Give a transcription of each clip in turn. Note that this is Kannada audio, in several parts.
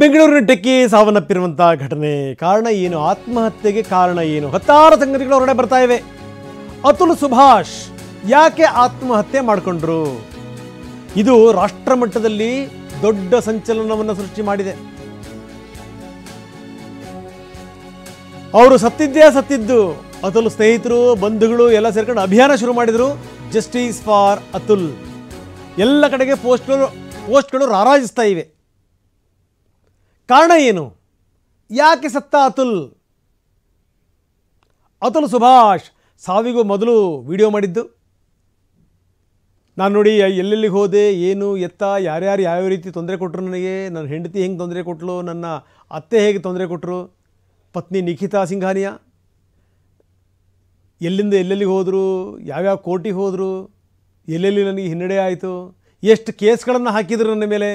ಬೆಂಗಳೂರಿನ ಟೆಕ್ಕಿ ಸಾವನ್ನಪ್ಪಿರುವಂಥ ಘಟನೆ ಕಾರಣ ಏನು, ಆತ್ಮಹತ್ಯೆಗೆ ಕಾರಣ ಏನು, ಹತ್ತಾರು ಸಂಗತಿಗಳು ಹೊರಗಡೆ ಬರ್ತಾ ಇವೆ. ಅತುಲ್ ಸುಭಾಷ್ ಯಾಕೆ ಆತ್ಮಹತ್ಯೆ ಮಾಡಿಕೊಂಡ್ರು? ಇದು ರಾಷ್ಟ್ರ ಮಟ್ಟದಲ್ಲಿ ದೊಡ್ಡ ಸಂಚಲನವನ್ನು ಸೃಷ್ಟಿ ಮಾಡಿದೆ. ಅವರು ಸತ್ತಿದ್ದು ಅತುಲ್ ಸ್ನೇಹಿತರು ಬಂಧುಗಳು ಎಲ್ಲ ಸೇರ್ಕೊಂಡು ಅಭಿಯಾನ ಶುರು ಮಾಡಿದರು. Justice for Atul. ಎಲ್ಲ ಕಡೆಗೆ ಪೋಸ್ಟ್ಗಳು ರಾರಾಜಿಸ್ತಾ ಇವೆ. ಕಾರಣ ಏನು? ಯಾಕೆ ಸತ್ತ ಅತುಲ್? ಅತುಲ್ ಸುಭಾಷ್ ಸಾವಿಗೂ ಮೊದಲು ವಿಡಿಯೋ ಮಾಡಿದ್ದು, ನಾನು ನೋಡಿ ಎಲ್ಲೆಲ್ಲಿಗೆ ಹೋದೆ, ಏನು ಎತ್ತ, ಯಾರ್ಯಾರು ಯಾವ್ಯಾವ ರೀತಿ ತೊಂದರೆ ಕೊಟ್ಟರು ನನಗೆ, ನನ್ನ ಹೆಂಡತಿ ಹೆಂಗೆ ತೊಂದರೆ ಕೊಟ್ಟಳು, ನನ್ನ ಅತ್ತೆ ಹೇಗೆ ತೊಂದರೆ ಕೊಟ್ಟರು, ಪತ್ನಿ ನಿಖಿತಾ ಸಿಂಘಾನಿಯಾ ಎಲ್ಲಿಂದ ಎಲ್ಲೆಲ್ಲಿಗೆ ಹೋದರು, ಯಾವ್ಯಾವ ಕೋರ್ಟಿಗೆ ಹೋದರು, ಎಲ್ಲೆಲ್ಲಿ ನನಗೆ ಹಿನ್ನಡೆ ಆಯಿತು, ಎಷ್ಟು ಕೇಸ್ಗಳನ್ನು ಹಾಕಿದರು ನನ್ನ ಮೇಲೆ,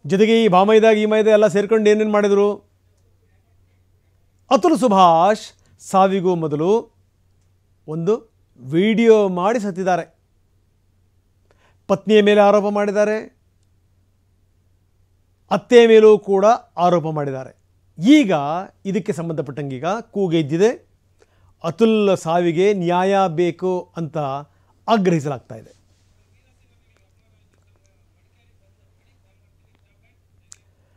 ಜೊತೆಗೆ ಈ ಬಾಮೈದ ಗೀಮೈದ ಎಲ್ಲ ಸೇರ್ಕೊಂಡು ಏನೇನು ಮಾಡಿದರು. ಅತುಲ್ ಸುಭಾಷ್ ಸಾವಿಗೂ ಮೊದಲು ಒಂದು ವಿಡಿಯೋ ಮಾಡಿ ಸತ್ತಿದ್ದಾರೆ. ಪತ್ನಿಯ ಮೇಲೆ ಆರೋಪ ಮಾಡಿದ್ದಾರೆ, ಅತ್ತೆಯ ಮೇಲೂ ಕೂಡ ಆರೋಪ ಮಾಡಿದ್ದಾರೆ. ಈಗ ಇದಕ್ಕೆ ಸಂಬಂಧಪಟ್ಟಂಗೀಗ ಕೂಗೆದ್ದಿದೆ. ಅತುಲ್ ಸಾವಿಗೆ ನ್ಯಾಯ ಬೇಕು ಅಂತ ಆಗ್ರಹಿಸಲಾಗ್ತಾ ಇದೆ.